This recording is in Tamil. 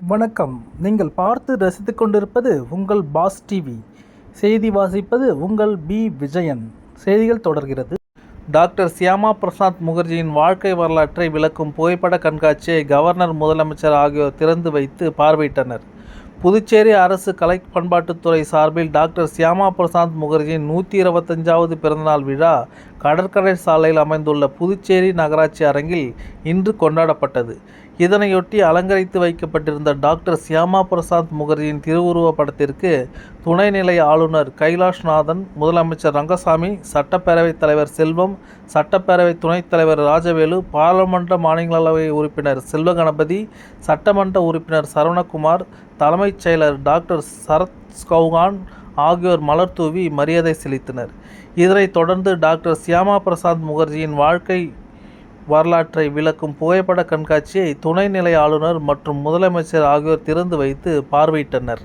வணக்கம். நீங்கள் பார்த்து ரசித்துக் கொண்டிருப்பது உங்கள் பாஸ் டிவி. செய்தி வாசிப்பது உங்கள் பி. விஜயன். செய்திகள் தொடர்கிறது. டாக்டர் சியாமா பிரசாத் முகர்ஜியின் வாழ்க்கை வரலாற்றை விளக்கும் புகைப்பட கண்காட்சியை கவர்னர், முதலமைச்சர் ஆகியோர் திறந்து வைத்து பார்வையிட்டனர். புதுச்சேரி அரசு கலை பண்பாட்டுத்துறை சார்பில் டாக்டர் சியாமா பிரசாத் முகர்ஜியின் 125வது பிறந்தநாள் விழா கடற்கரை சாலையில் அமைந்துள்ள புதுச்சேரி நகராட்சி அரங்கில் இன்று கொண்டாடப்பட்டது. இதனையொட்டி அலங்கரித்து வைக்கப்பட்டிருந்த டாக்டர் சியாமா பிரசாத் முகர்ஜியின் திருவுருவப் படத்திற்கு துணைநிலை ஆளுநர் கைலாஷ்நாதன், முதலமைச்சர் ரங்கசாமி, சட்டப்பேரவைத் தலைவர் செல்வம், சட்டப்பேரவை துணைத் தலைவர் ராஜவேலு, பாராளுமன்ற மாநிலங்களவை உறுப்பினர் செல்வகணபதி, சட்டமன்ற உறுப்பினர் சரவணகுமார், தலைமைச் செயலர் டாக்டர் சரத் சௌகான் ஆகியோர் மலர் தூவி மரியாதை செலுத்தினர். இதனைத் தொடர்ந்து டாக்டர் சியாமா பிரசாத் முகர்ஜியின் வாழ்க்கை வரலாற்றை விளக்கும் புகைப்பட கண்காட்சியை துணைநிலை ஆளுநர் மற்றும் முதலமைச்சர் ஆகியோர் திறந்து வைத்து பார்வையிட்டனர்.